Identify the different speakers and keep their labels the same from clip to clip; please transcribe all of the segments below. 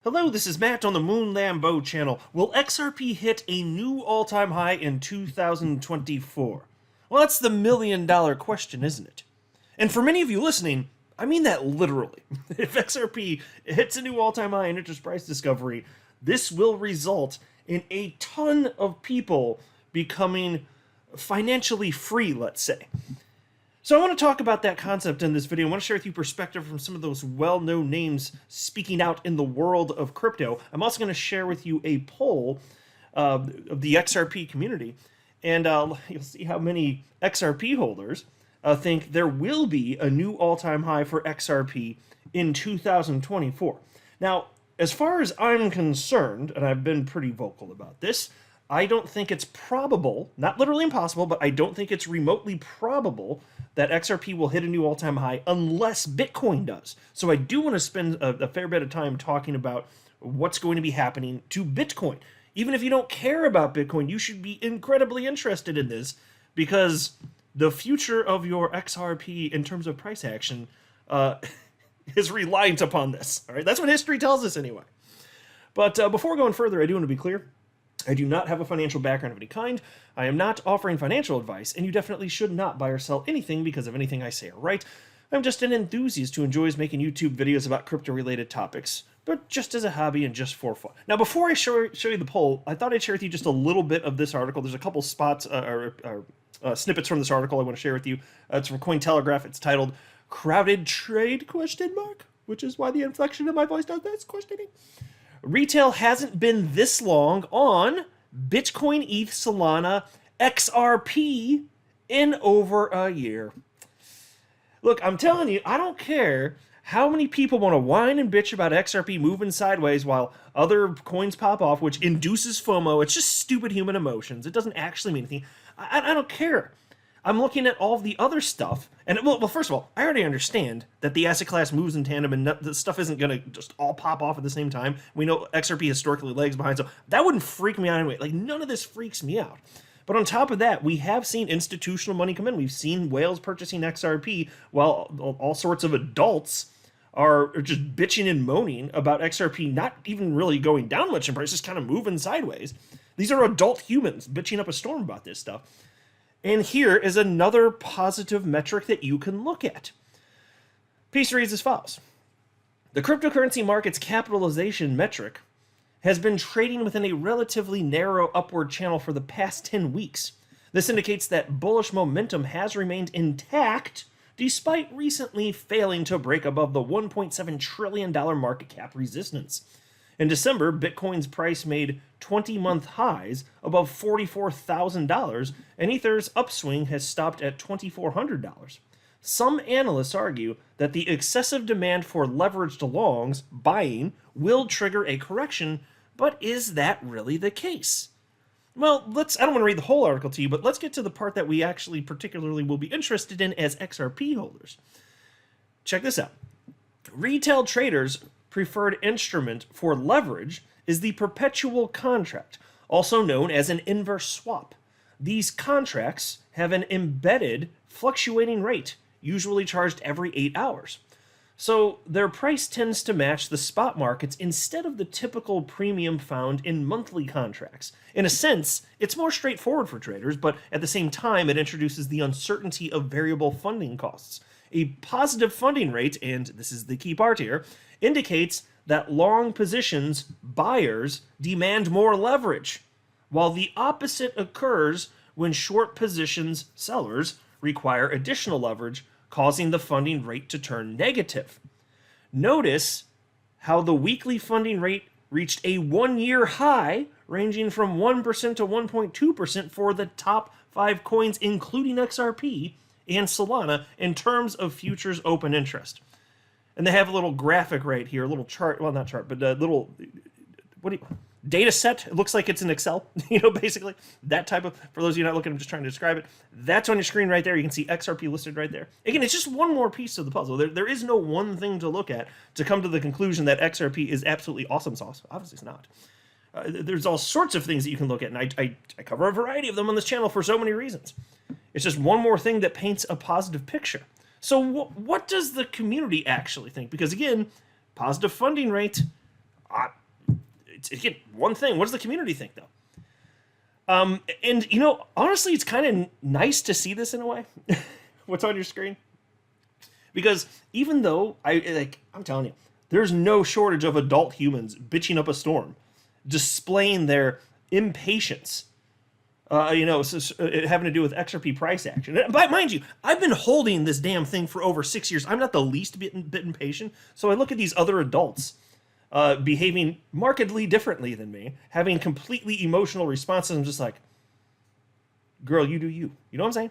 Speaker 1: Hello, this is Matt on the Moon Lambeau channel. Will XRP hit a new all-time high in 2024? Well, that's the million-dollar question, isn't it? And for many of you listening, I mean that literally. If XRP hits a new all-time high in interest price discovery, this will result in a ton of people becoming financially free, let's say. So I want to talk about that concept in this video. I want to share with you perspective from some of those well-known names speaking out in the world of crypto. I'm also going to share with you a poll of the XRP community, and you'll see how many XRP holders think there will be a new all-time high for XRP in 2024. Now, as far as I'm concerned, and I've been pretty vocal about this, I don't think it's probable, not literally impossible, but I don't think it's remotely probable that XRP will hit a new all-time high unless Bitcoin does. So I do want to spend a fair bit of time talking about what's going to be happening to Bitcoin. Even if you don't care about Bitcoin, you should be incredibly interested in this because the future of your XRP in terms of price action is reliant upon this. All right, that's what history tells us anyway. But before going further, I do want to be clear. I do not have a financial background of any kind. I am not offering financial advice, and you definitely should not buy or sell anything because of anything I say or write. I'm just an enthusiast who enjoys making YouTube videos about crypto-related topics, but just as a hobby and just for fun. Now, before I show you the poll, I thought I'd share with you just a little bit of this article. There's a couple spots snippets from this article I want to share with you. It's from Cointelegraph. It's titled "Crowded Trade?" Which is why the inflection of my voice does this, questioning. Retail hasn't been this long on Bitcoin, ETH, Solana, XRP in over a year. Look, I'm telling you, I don't care how many people want to whine and bitch about XRP moving sideways while other coins pop off, which induces FOMO. It's just stupid human emotions. It doesn't actually mean anything. I don't care. I'm looking at all of the other stuff, and well, first of all, I already understand that the asset class moves in tandem, and the stuff isn't going to just all pop off at the same time. We know XRP historically lags behind, so that wouldn't freak me out anyway. Like, none of this freaks me out. But on top of that, we have seen institutional money come in. We've seen whales purchasing XRP, while all sorts of adults are just bitching and moaning about XRP not even really going down much in price, just kind of moving sideways. These are adult humans bitching up a storm about this stuff. And here is another positive metric that you can look at. Piece reads as follows. The cryptocurrency market's capitalization metric has been trading within a relatively narrow upward channel for the past 10 weeks. This indicates that bullish momentum has remained intact despite recently failing to break above the $1.7 trillion market cap resistance. In December, Bitcoin's price made 20-month highs above $44,000, and Ether's upswing has stopped at $2,400. Some analysts argue that the excessive demand for leveraged longs buying will trigger a correction, but is that really the case? Well, I don't want to read the whole article to you, but let's get to the part that we actually particularly will be interested in as XRP holders. Check this out. Retail traders' preferred instrument for leverage is the perpetual contract, also known as an inverse swap. These contracts have an embedded fluctuating rate, usually charged every 8 hours. So their price tends to match the spot markets instead of the typical premium found in monthly contracts. In a sense, it's more straightforward for traders, but at the same time, it introduces the uncertainty of variable funding costs. A positive funding rate, and this is the key part here, indicates that long positions buyers demand more leverage, while the opposite occurs when short positions sellers require additional leverage, causing the funding rate to turn negative. Notice how the weekly funding rate reached a one-year high, ranging from 1% to 1.2% for the top 5 coins, including XRP and Solana, in terms of futures open interest. And they have a little graphic right here, a little chart, well, not chart, but a little, data set. It looks like it's in Excel, basically. That type of, for those of you not looking, I'm just trying to describe it. That's on your screen right there. You can see XRP listed right there. Again, it's just one more piece of the puzzle. There is no one thing to look at to come to the conclusion that XRP is absolutely awesome sauce. Obviously, it's not. There's all sorts of things that you can look at, and I cover a variety of them on this channel for so many reasons. It's just one more thing that paints a positive picture. So what does the community actually think? Because again, positive funding rate, Again, one thing. What does the community think, though? And honestly, it's kind of nice to see this in a way. What's on your screen? Because even though I'm telling you, there's no shortage of adult humans bitching up a storm, displaying their impatience. Having to do with XRP price action. But mind you, I've been holding this damn thing for over 6 years. I'm not the least bit impatient. So I look at these other adults behaving markedly differently than me, having completely emotional responses. I'm just like, girl, you do you. You know what I'm saying?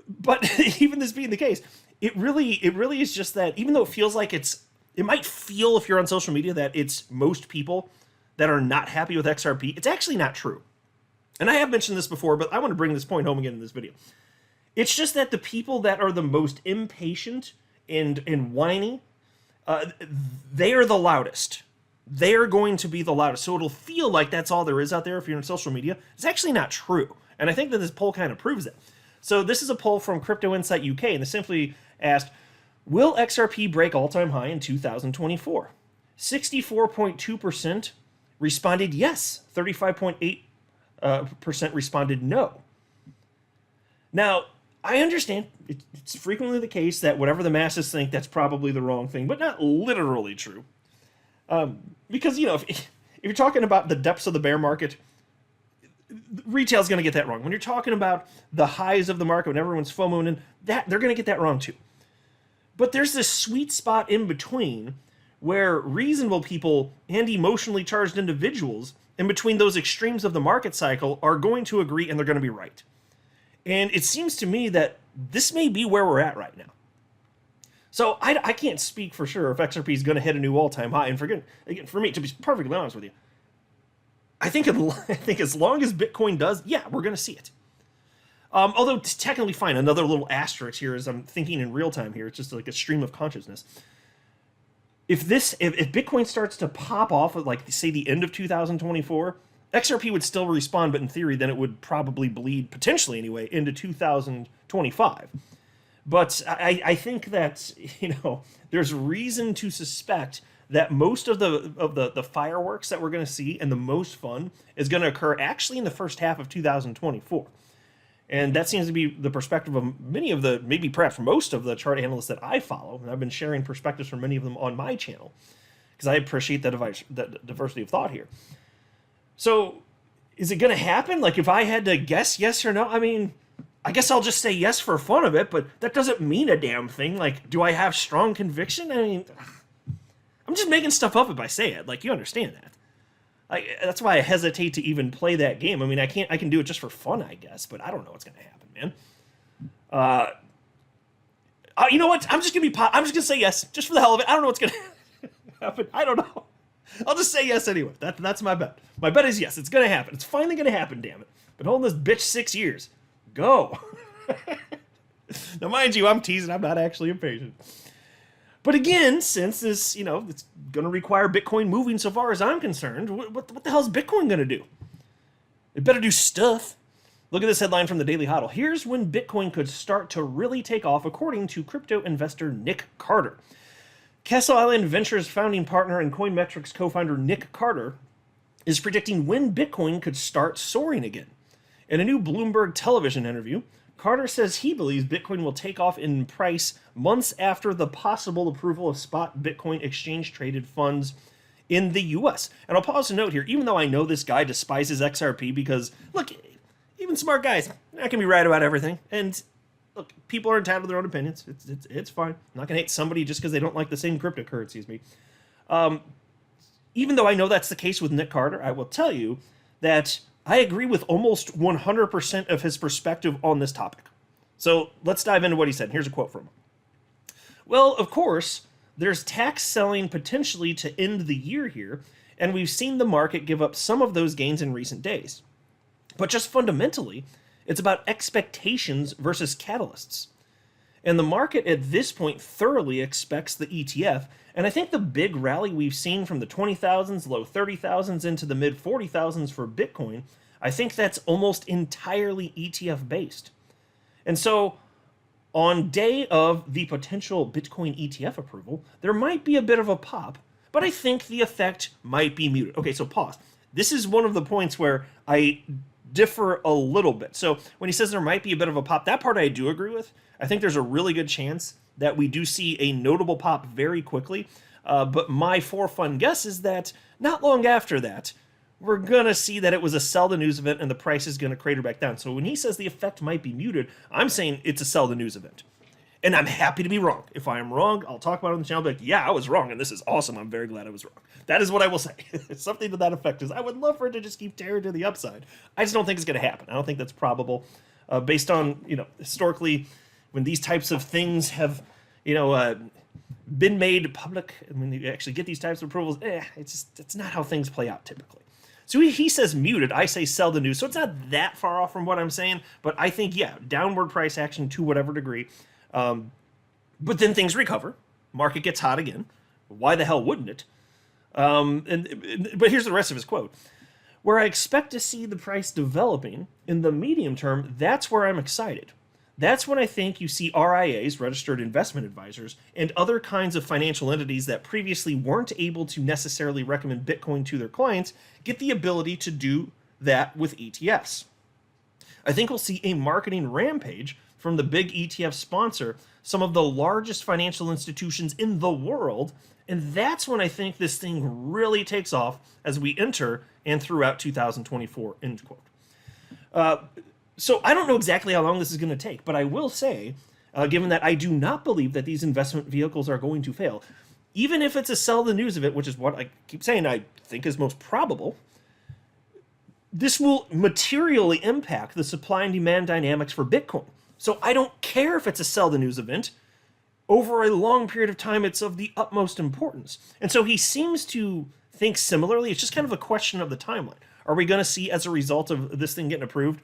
Speaker 1: But even this being the case, it really is just that, even though it feels like it might feel, if you're on social media, that it's most people that are not happy with XRP, it's actually not true. And I have mentioned this before, but I want to bring this point home again in this video. It's just that the people that are the most impatient and whiny, they are the loudest. They are going to be the loudest. So it'll feel like that's all there is out there if you're on social media. It's actually not true. And I think that this poll kind of proves it. So this is a poll from Crypto Insight UK, and it simply asked, will XRP break all-time high in 2024? 64.2% responded yes. 35.8% responded no. Now, I understand it's frequently the case that whatever the masses think, that's probably the wrong thing, but not literally true. Because, if you're talking about the depths of the bear market, retail's going to get that wrong. When you're talking about the highs of the market, when everyone's FOMOing, they're going to get that wrong too. But there's this sweet spot in between where reasonable people and emotionally charged individuals in between those extremes of the market cycle are going to agree, and they're going to be right. And it seems to me that this may be where we're at right now. So I can't speak for sure if XRP is going to hit a new all-time high. And for me, to be perfectly honest with you, I think as long as Bitcoin does, yeah, we're going to see it. Although technically, fine, another little asterisk here as I'm thinking in real time here. It's just like a stream of consciousness. If Bitcoin starts to pop off at, like, say, the end of 2024, XRP would still respond, but in theory, then it would probably bleed, potentially anyway, into 2025. But I think that, there's reason to suspect that most of the fireworks that we're going to see and the most fun is going to occur actually in the first half of 2024. And that seems to be the perspective of many of maybe perhaps most of the chart analysts that I follow. And I've been sharing perspectives from many of them on my channel because I appreciate the diversity of thought here. So is it going to happen? Like, if I had to guess yes or no, I mean, I guess I'll just say yes for fun of it, but that doesn't mean a damn thing. Like, do I have strong conviction? I mean, I'm just making stuff up if I say it. Like, you understand that. That's why I hesitate to even play that game. I mean, I can do it just for fun, I guess, but I don't know what's going to happen, man. You know what? I'm just going to say yes, just for the hell of it. I don't know what's going to happen. I don't know. I'll just say yes anyway. That's my bet. My bet is yes. It's going to happen. It's finally going to happen, damn it. Been holding this bitch 6 years. Go. Now, mind you, I'm teasing. I'm not actually impatient. But again, since this, it's going to require Bitcoin moving so far as I'm concerned, what the hell is Bitcoin going to do? It better do stuff. Look at this headline from the Daily Hodl. Here's when Bitcoin could start to really take off, according to crypto investor Nick Carter. Castle Island Ventures founding partner and Coinmetrics co-founder Nick Carter is predicting when Bitcoin could start soaring again. In a new Bloomberg television interview, Carter says he believes Bitcoin will take off in price months after the possible approval of spot Bitcoin exchange-traded funds in the U.S. And I'll pause to note here, even though I know this guy despises XRP because, look, even smart guys, not going to be right about everything. And, look, people are entitled to their own opinions. It's fine. I'm not going to hate somebody just because they don't like the same cryptocurrency as me. Even though I know that's the case with Nick Carter, I will tell you that I agree with almost 100% of his perspective on this topic. So let's dive into what he said. Here's a quote from him. Well, of course, there's tax selling potentially to end the year here, and we've seen the market give up some of those gains in recent days. But just fundamentally, it's about expectations versus catalysts. And the market at this point thoroughly expects the ETF, and I think the big rally we've seen from the 20,000s, low 30,000s into the mid 40,000s for Bitcoin, I think that's almost entirely ETF based. And so on day of the potential Bitcoin ETF approval, there might be a bit of a pop, but I think the effect might be muted. Okay, so pause. This is one of the points where I differ a little bit. So when he says there might be a bit of a pop, that part I do agree with. I think there's a really good chance that we do see a notable pop very quickly. But my for fun guess is that not long after that, we're going to see that it was a sell the news event and the price is going to crater back down. So when he says the effect might be muted, I'm saying it's a sell the news event. And I'm happy to be wrong. If I am wrong, I'll talk about it on the channel. Be like, yeah, I was wrong, and this is awesome. I'm very glad I was wrong. That is what I will say. Something to that effect is I would love for it to just keep tearing to the upside. I just don't think it's going to happen. I don't think that's probable. Based on, historically, when these types of things have, been made public, and when you actually get these types of approvals, it's not how things play out typically. So he says muted, I say sell the news. So it's not that far off from what I'm saying, but I think, downward price action to whatever degree. But then things recover. Market gets hot again. Why the hell wouldn't it? But here's the rest of his quote. Where I expect to see the price developing in the medium term, that's where I'm excited. That's when I think you see RIAs, registered investment advisors, and other kinds of financial entities that previously weren't able to necessarily recommend Bitcoin to their clients get the ability to do that with ETFs. I think we'll see a marketing rampage from the big ETF sponsor, some of the largest financial institutions in the world, and that's when I think this thing really takes off as we enter and throughout 2024, end quote. So I don't know exactly how long this is going to take, but I will say, given that I do not believe that these investment vehicles are going to fail, even if it's a sell the news of it, which is what I keep saying I think is most probable, this will materially impact the supply and demand dynamics for Bitcoin. So I don't care if it's a sell the news event. Over a long period of time, it's of the utmost importance. And so he seems to think similarly. It's just kind of a question of the timeline. Are we going to see, as a result of this thing getting approved,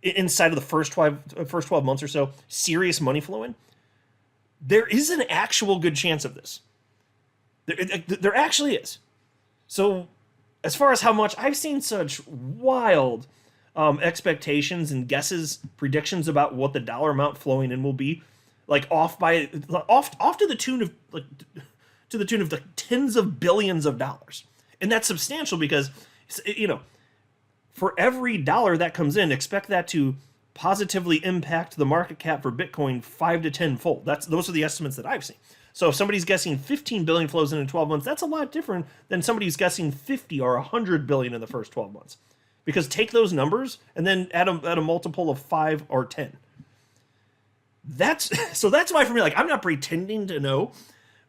Speaker 1: inside of the first 12 months or so, serious money flow in? There is an actual good chance of this. There actually is. So as far as how much, I've seen such wild expectations and guesses, predictions about what the dollar amount flowing in will be, like off to the tune of the tens of billions of dollars. And that's substantial because, for every dollar that comes in, expect that to positively impact the market cap for Bitcoin 5 to 10 fold. Those are the estimates that I've seen. So if somebody's guessing 15 billion flows in 12 months, that's a lot different than somebody who's guessing 50 or 100 billion in the first 12 months. Because take those numbers and then add a multiple of 5 or 10. That's why for me, I'm not pretending to know,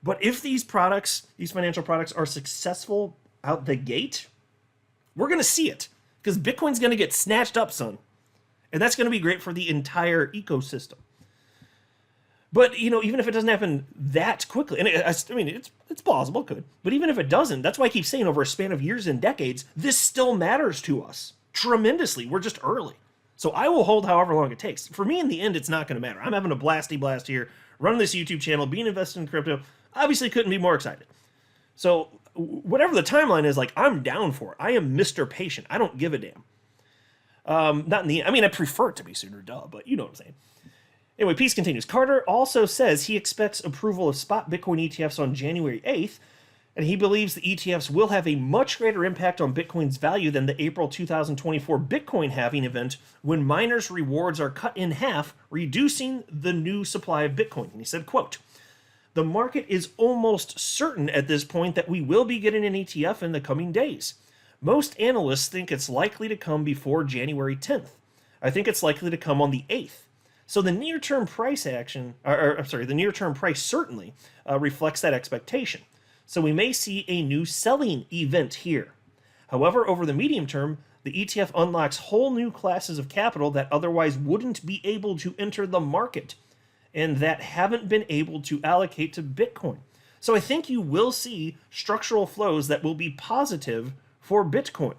Speaker 1: but if these financial products are successful out the gate, we're going to see it. Because Bitcoin's going to get snatched up, son. And that's going to be great for the entire ecosystem. But, even if it doesn't happen that quickly, and it's plausible, it could. But even if it doesn't, that's why I keep saying over a span of years and decades, this still matters to us tremendously. We're just early. So I will hold however long it takes. For me, in the end, it's not going to matter. I'm having a blasty blast here, running this YouTube channel, being invested in crypto. Obviously couldn't be more excited. So whatever the timeline is, I'm down for it. I am Mr. Patient. I don't give a damn. Not in the end. I prefer it to be sooner, duh, but you know what I'm saying. Anyway, piece continues. Carter also says he expects approval of spot Bitcoin ETFs on January 8th, and he believes the ETFs will have a much greater impact on Bitcoin's value than the April 2024 Bitcoin halving event when miners' rewards are cut in half, reducing the new supply of Bitcoin. And he said, quote, "The market is almost certain at this point that we will be getting an ETF in the coming days. Most analysts think it's likely to come before January 10th. I think it's likely to come on the 8th. So the near-term price the near-term price certainly reflects that expectation. So we may see a new selling event here. However, over the medium term, the ETF unlocks whole new classes of capital that otherwise wouldn't be able to enter the market and that haven't been able to allocate to Bitcoin. So I think you will see structural flows that will be positive for Bitcoin.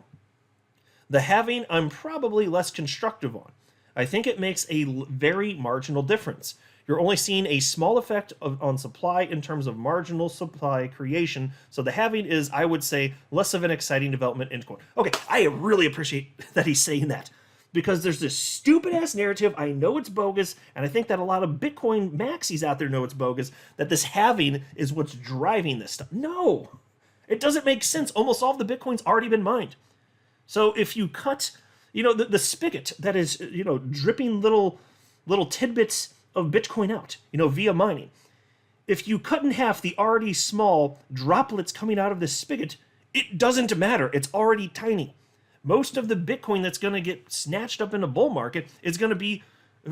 Speaker 1: The halving, I'm probably less constructive on. I think it makes a very marginal difference. You're only seeing a small effect on supply in terms of marginal supply creation. So the halving is, I would say, less of an exciting development, end quote. Okay, I really appreciate that he's saying that. because there's this stupid ass narrative. I know it's bogus, and I think that a lot of Bitcoin maxis out there know it's bogus, that this halving is what's driving this stuff. No, it doesn't make sense. Almost all of the Bitcoin's already been mined. So if you cut, the spigot that is, dripping little tidbits of Bitcoin out, via mining, if you cut in half the already small droplets coming out of this spigot, it doesn't matter. It's already tiny. Most of the Bitcoin that's going to get snatched up in a bull market is going to be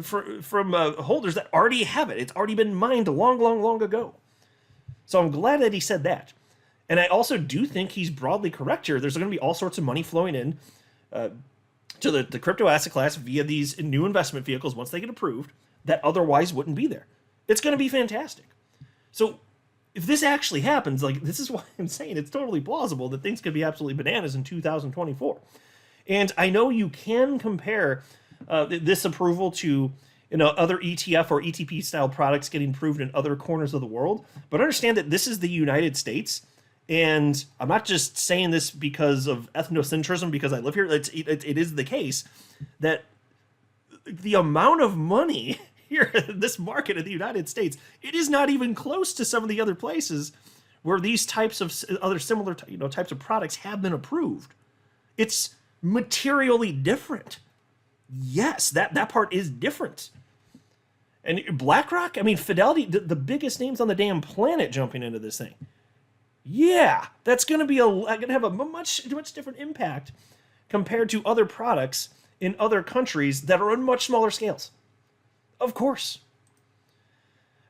Speaker 1: from holders that already have it. It's already been mined long ago. So I'm glad that he said that. And I also do think he's broadly correct here. There's going to be all sorts of money flowing in to the crypto asset class via these new investment vehicles once they get approved that otherwise wouldn't be there. It's going to be fantastic. So if this actually happens, this is why I'm saying it's totally plausible that things could be absolutely bananas in 2024. And I know you can compare this approval to other ETF or ETP style products getting approved in other corners of the world, but understand that this is the United States, and I'm not just saying this because of ethnocentrism because I live here. It is the case that the amount of money here in this market in the United States, it is not even close to some of the other places where these types of other similar types of products have been approved. It's materially different. Yes, that part is different. And BlackRock, Fidelity, the biggest names on the damn planet jumping into this thing. Yeah, that's going to have a much different impact compared to other products in other countries that are on much smaller scales. Of course.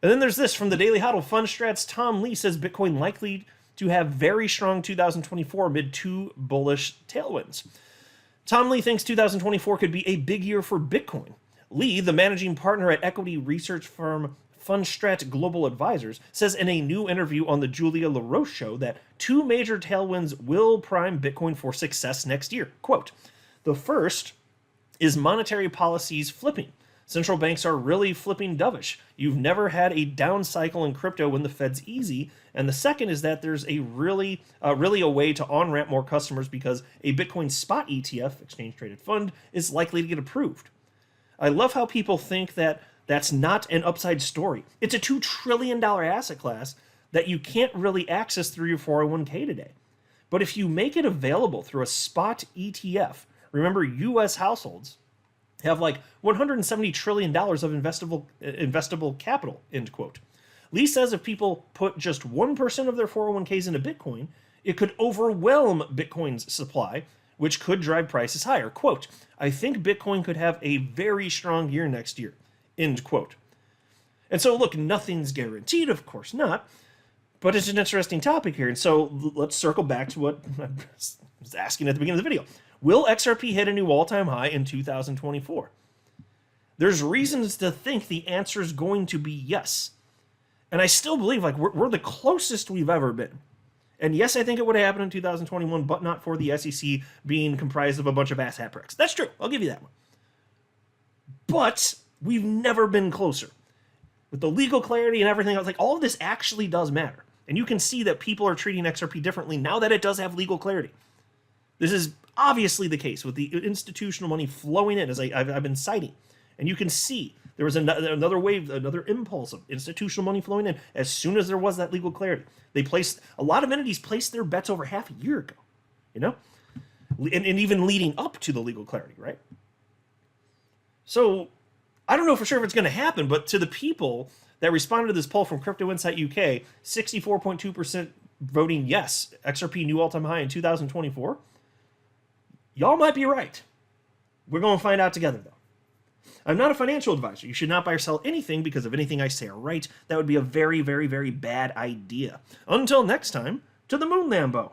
Speaker 1: And then there's this from the Daily Hodl. Fundstrat's Tom Lee says Bitcoin likely to have very strong 2024 amid two bullish tailwinds. Tom Lee thinks 2024 could be a big year for Bitcoin. Lee, the managing partner at equity research firm Fundstrat Global Advisors, says in a new interview on the Julia LaRoche show that two major tailwinds will prime Bitcoin for success next year. Quote, the first is monetary policies flipping. Central banks are really flipping dovish. You've never had a down cycle in crypto when the Fed's easy. And the second is that there's a really a way to on-ramp more customers because a Bitcoin spot ETF, exchange traded fund, is likely to get approved. I love how people think that that's not an upside story. It's a $2 trillion asset class that you can't really access through your 401k today. But if you make it available through a spot ETF, remember US households have $170 trillion of investable capital, end quote. Lee says if people put just 1% of their 401ks into Bitcoin, it could overwhelm Bitcoin's supply, which could drive prices higher. Quote, I think Bitcoin could have a very strong year next year, end quote. And so, look, nothing's guaranteed, of course not, but it's an interesting topic here. And so let's circle back to what I was asking at the beginning of the video. Will XRP hit a new all-time high in 2024? There's reasons to think the answer is going to be yes. And I still believe we're the closest we've ever been. And yes, I think it would have happened in 2021, but not for the SEC being comprised of a bunch of asshat pricks. That's true. I'll give you that one. But we've never been closer. With the legal clarity and everything else, all of this actually does matter. And you can see that people are treating XRP differently now that it does have legal clarity. This is obviously the case with the institutional money flowing in, as I've been citing. And you can see there was another wave, another impulse of institutional money flowing in as soon as there was that legal clarity. A lot of entities placed their bets over half a year ago, and even leading up to the legal clarity, right? So I don't know for sure if it's going to happen, but to the people that responded to this poll from Crypto Insight UK, 64.2% voting yes, XRP new all-time high in 2024. Y'all might be right. We're going to find out together, though. I'm not a financial advisor. You should not buy or sell anything because of anything I say or write. That would be a very, very, very bad idea. Until next time, to the moon, Lambo.